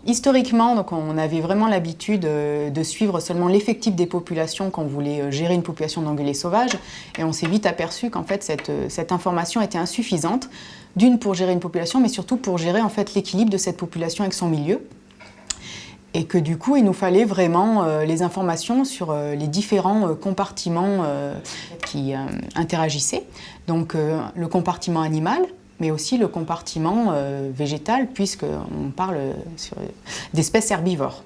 Historiquement, donc on avait vraiment l'habitude de suivre seulement l'effectif des populations quand on voulait gérer une population d'ongulés sauvages, et on s'est vite aperçu qu'en fait cette information était insuffisante, d'une pour gérer une population, mais surtout pour gérer en fait l'équilibre de cette population avec son milieu. Et que du coup, il nous fallait vraiment les informations sur les différents compartiments qui interagissaient. Donc le compartiment animal, mais aussi le compartiment végétal, puisqu'on parle d'espèces herbivores.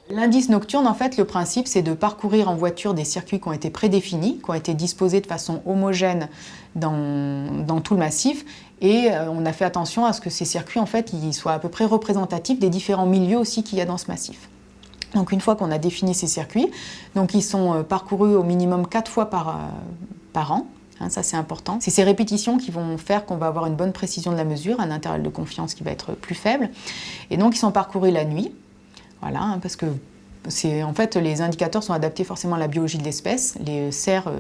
L'indice nocturne, en fait, le principe, c'est de parcourir en voiture des circuits qui ont été prédéfinis, qui ont été disposés de façon homogène dans tout le massif. Et on a fait attention à ce que ces circuits, en fait, ils soient à peu près représentatifs des différents milieux aussi qu'il y a dans ce massif. Donc une fois qu'on a défini ces circuits, donc ils sont parcourus au minimum 4 fois par an. Hein, ça c'est important. C'est ces répétitions qui vont faire qu'on va avoir une bonne précision de la mesure, un intervalle de confiance qui va être plus faible. Et donc ils sont parcourus la nuit. Voilà, hein, parce que en fait, les indicateurs sont adaptés forcément à la biologie de l'espèce. Les cerfs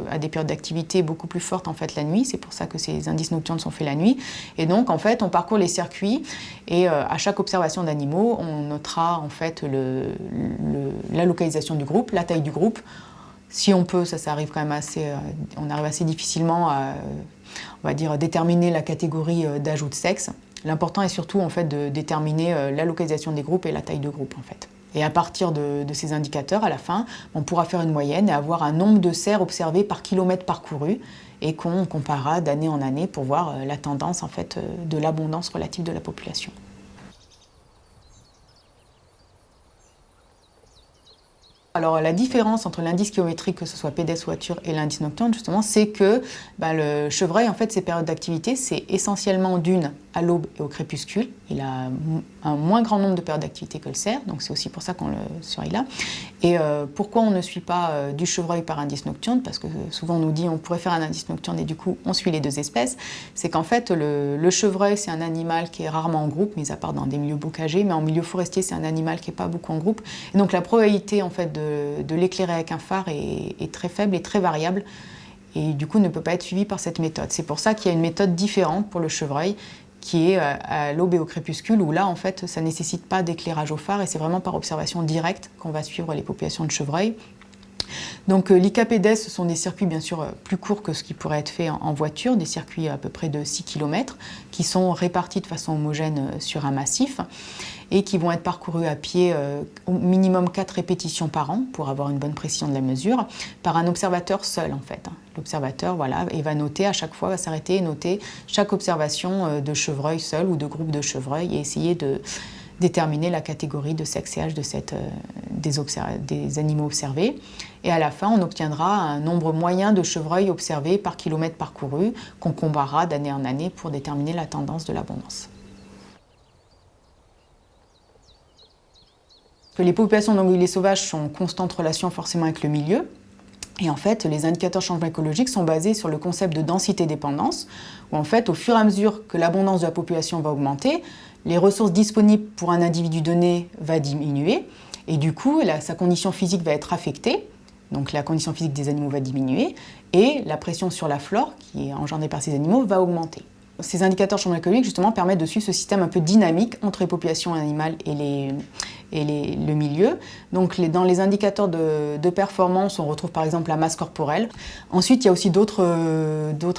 a des périodes d'activité beaucoup plus fortes en fait la nuit. C'est pour ça que ces indices nocturnes sont faits la nuit. Et donc, en fait, on parcourt les circuits et à chaque observation d'animaux, on notera en fait la localisation du groupe, la taille du groupe. Si on peut, ça arrive quand même on arrive assez difficilement à, on va dire, déterminer la catégorie d'âge ou de sexe. L'important est surtout en fait de déterminer la localisation des groupes et la taille de groupe en fait. Et à partir de ces indicateurs, à la fin, on pourra faire une moyenne et avoir un nombre de cerfs observés par kilomètre parcouru et qu'on comparera d'année en année pour voir la tendance en fait de l'abondance relative de la population. Alors la différence entre l'indice kilométrique, que ce soit pédestre ou voiture, et l'indice nocturne, justement, c'est que le chevreuil, en fait, ses périodes d'activité, c'est essentiellement d'une à l'aube et au crépuscule. Il a un moins grand nombre de périodes d'activité que le cerf, donc c'est aussi pour ça qu'on le surveille là. Et pourquoi on ne suit pas du chevreuil par indice nocturne? Parce que souvent on nous dit on pourrait faire un indice nocturne et du coup on suit les deux espèces. C'est qu'en fait le chevreuil c'est un animal qui est rarement en groupe, mis à part dans des milieux bocagers, mais en milieu forestier c'est un animal qui n'est pas beaucoup en groupe. Et donc la probabilité en fait de l'éclairer avec un phare est très faible et très variable. Et du coup ne peut pas être suivi par cette méthode. C'est pour ça qu'il y a une méthode différente pour le chevreuil, qui est à l'aube et au crépuscule, où là, en fait, ça ne nécessite pas d'éclairage au phare et c'est vraiment par observation directe qu'on va suivre les populations de chevreuil. Donc l'ICAPEDES, ce sont des circuits bien sûr plus courts que ce qui pourrait être fait en voiture, des circuits à peu près de 6 km, qui sont répartis de façon homogène sur un massif et qui vont être parcourus à pied au minimum 4 répétitions par an pour avoir une bonne précision de la mesure, par un observateur seul en fait. L'observateur, voilà, et va noter à chaque fois, va s'arrêter et noter chaque observation de chevreuil seul ou de groupe de chevreuil et essayer de déterminer la catégorie de sexe et âge des animaux observés. Et à la fin, on obtiendra un nombre moyen de chevreuils observés par kilomètre parcouru qu'on comparera d'année en année pour déterminer la tendance de l'abondance. Les populations d'ongulés sauvages sont en constante relation forcément avec le milieu. Et en fait, les indicateurs de changement écologique sont basés sur le concept de densité-dépendance, où en fait, au fur et à mesure que l'abondance de la population va augmenter, les ressources disponibles pour un individu donné va diminuer, et du coup, sa condition physique va être affectée, donc la condition physique des animaux va diminuer, et la pression sur la flore, qui est engendrée par ces animaux, va augmenter. Ces indicateurs de changement écologique, justement, permettent de suivre ce système un peu dynamique entre les populations animales et le milieu. Donc dans les indicateurs de performance, on retrouve par exemple la masse corporelle. Ensuite, il y a aussi d'autres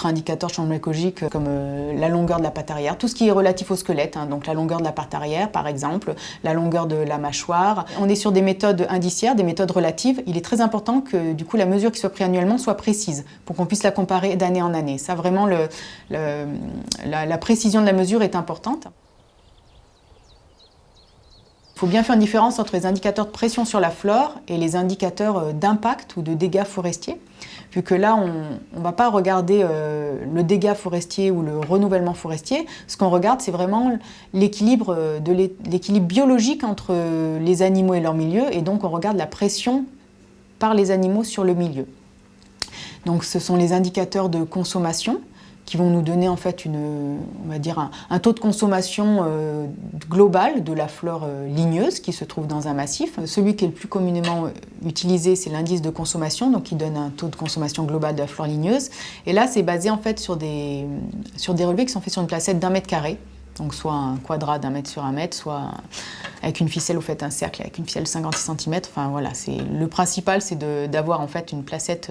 indicateurs de changement écologique comme la longueur de la patte arrière, tout ce qui est relatif au squelette, hein, donc la longueur de la patte arrière par exemple, la longueur de la mâchoire. On est sur des méthodes indiciaires, des méthodes relatives. Il est très important que du coup la mesure qui soit prise annuellement soit précise pour qu'on puisse la comparer d'année en année. Ça vraiment, la précision de la mesure est importante. Il faut bien faire une différence entre les indicateurs de pression sur la flore et les indicateurs d'impact ou de dégâts forestiers, vu que là, on ne va pas regarder le dégât forestier ou le renouvellement forestier. Ce qu'on regarde, c'est vraiment l'équilibre biologique entre les animaux et leur milieu, et donc on regarde la pression par les animaux sur le milieu. Donc ce sont les indicateurs de consommation, qui vont nous donner en fait on va dire un taux de consommation global de la flore ligneuse qui se trouve dans un massif. Celui qui est le plus communément utilisé, c'est l'indice de consommation, donc qui donne un taux de consommation global de la flore ligneuse. Et là, c'est basé en fait sur des relevés qui sont faits sur une placette d'1 mètre carré. donc soit un quadrat d'1 mètre sur 1 mètre, soit avec une ficelle, vous faites un cercle avec une ficelle 56 cm. Enfin voilà, le principal, c'est d'avoir en fait une placette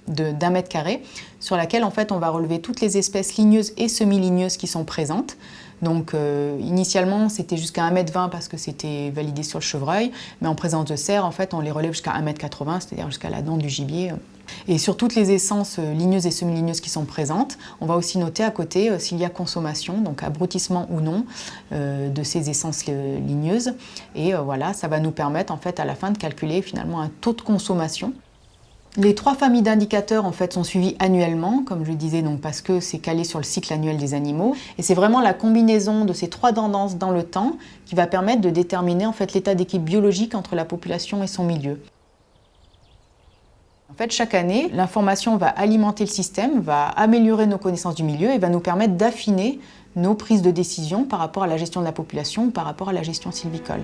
d'1 mètre carré sur laquelle en fait on va relever toutes les espèces ligneuses et semi-ligneuses qui sont présentes. Donc initialement c'était jusqu'à 1,20 m parce que c'était validé sur le chevreuil, mais en présence de cerf en fait on les relève jusqu'à 1,80 m, c'est-à-dire jusqu'à la dent du gibier. Et sur toutes les essences ligneuses et semi-ligneuses qui sont présentes, on va aussi noter à côté s'il y a consommation, donc abrutissement ou non de ces essences ligneuses. Et voilà, ça va nous permettre en fait à la fin de calculer finalement un taux de consommation. Les 3 familles d'indicateurs en fait sont suivies annuellement, comme je le disais, donc parce que c'est calé sur le cycle annuel des animaux. Et c'est vraiment la combinaison de ces 3 tendances dans le temps qui va permettre de déterminer en fait l'état d'équilibre biologique entre la population et son milieu. En fait, chaque année, l'information va alimenter le système, va améliorer nos connaissances du milieu et va nous permettre d'affiner nos prises de décision par rapport à la gestion de la population ou par rapport à la gestion sylvicole.